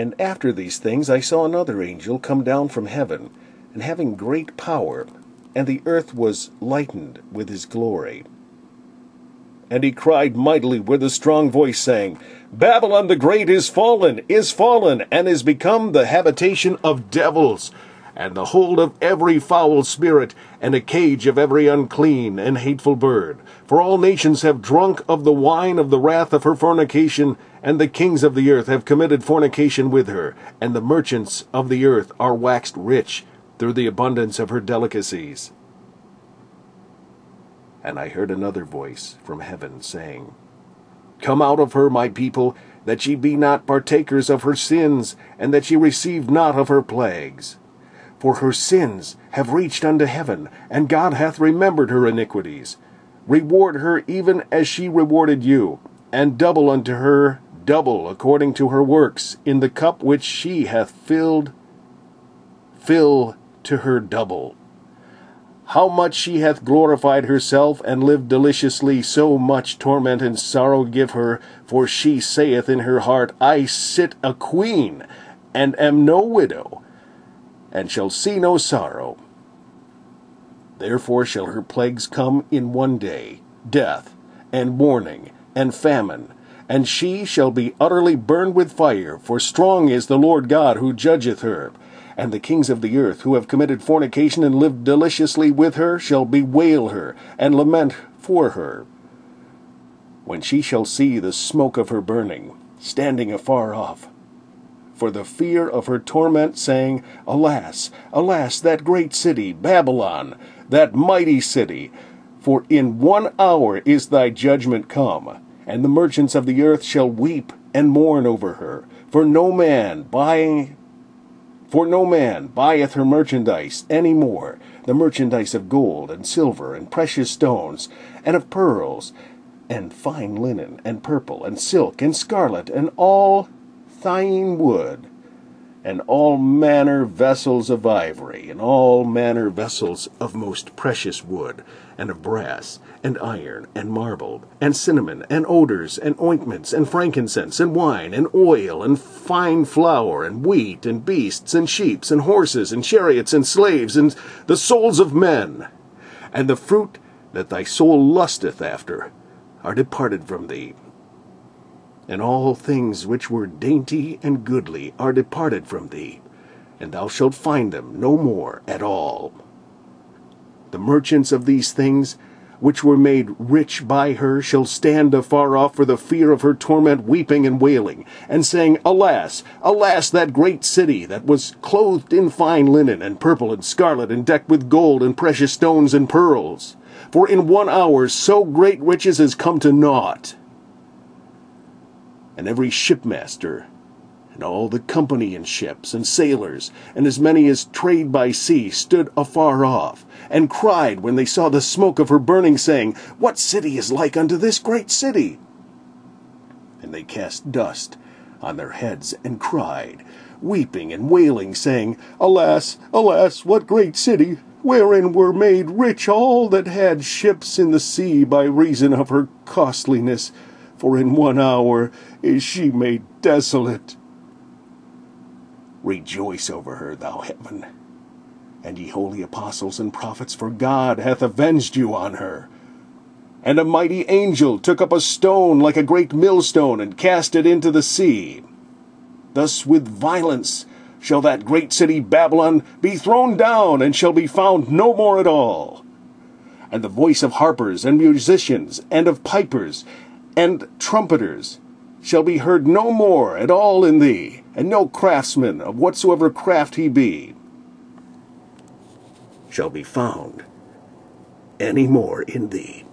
And after these things I saw another angel come down from heaven, and having great power, and the earth was lightened with his glory. And he cried mightily with a strong voice, saying, Babylon the great is fallen, and is become the habitation of devils, and the hold of every foul spirit, and a cage of every unclean and hateful bird. For all nations have drunk of the wine of the wrath of her fornication, and the kings of the earth have committed fornication with her, and the merchants of the earth are waxed rich through the abundance of her delicacies. And I heard another voice from heaven, saying, Come out of her, my people, that ye be not partakers of her sins, and that ye receive not of her plagues. For her sins have reached unto heaven, and God hath remembered her iniquities. Reward her even as she rewarded you, and double unto her, double according to her works. In the cup which she hath filled, fill to her double. How much she hath glorified herself, and lived deliciously, so much torment and sorrow give her. For she saith in her heart, I sit a queen, and am no widow, and shall see no sorrow. Therefore shall her plagues come in one day, death, and mourning, and famine, and she shall be utterly burned with fire, for strong is the Lord God who judgeth her. And the kings of the earth, who have committed fornication and lived deliciously with her, shall bewail her, and lament for her, when she shall see the smoke of her burning, standing afar off, for the fear of her torment, saying, Alas, alas, that great city, Babylon, that mighty city! For in 1 hour is thy judgment come, and the merchants of the earth shall weep and mourn over her. For no man buyeth her merchandise any more, the merchandise of gold and silver and precious stones, and of pearls, and fine linen, and purple, and silk, and scarlet, and all thyine wood, and all manner vessels of ivory, and all manner vessels of most precious wood, and of brass, and iron, and marble, and cinnamon, and odors, and ointments, and frankincense, and wine, and oil, and fine flour, and wheat, and beasts, and sheep, and horses, and chariots, and slaves, and the souls of men. And the fruit that thy soul lusteth after are departed from thee. And all things which were dainty and goodly are departed from thee, and thou shalt find them no more at all. The merchants of these things, which were made rich by her, shall stand afar off for the fear of her torment, weeping and wailing, and saying, Alas, alas, that great city, that was clothed in fine linen, and purple, and scarlet, and decked with gold, and precious stones, and pearls! For in 1 hour so great riches is come to naught. And every shipmaster, and all the company in ships, and sailors, and as many as trade by sea, stood afar off, and cried when they saw the smoke of her burning, saying, What city is like unto this great city? And they cast dust on their heads, and cried, weeping and wailing, saying, Alas, alas, what great city, wherein were made rich all that had ships in the sea by reason of her costliness. For in 1 hour is she made desolate. Rejoice over her, thou heaven, and ye holy apostles and prophets, for God hath avenged you on her. And a mighty angel took up a stone like a great millstone, and cast it into the sea. Thus with violence shall that great city Babylon be thrown down, and shall be found no more at all. And the voice of harpers and musicians, and of pipers, and trumpeters shall be heard no more at all in thee, and no craftsman of whatsoever craft he be shall be found any more in thee.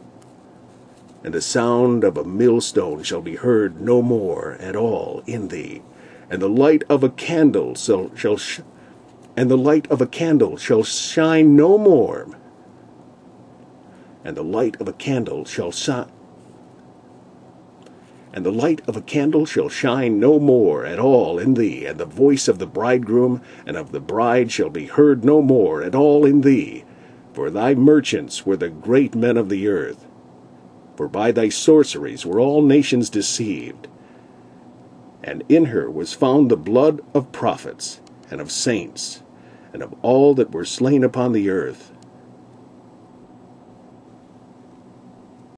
And the sound of a millstone shall be heard no more at all in thee, and the light of a candle shall shine no more, and the light of a candle shall shine. And the light of a candle shall shine no more at all in thee, and the voice of the bridegroom and of the bride shall be heard no more at all in thee. For thy merchants were the great men of the earth. For by thy sorceries were all nations deceived. And in her was found the blood of prophets, and of saints, and of all that were slain upon the earth,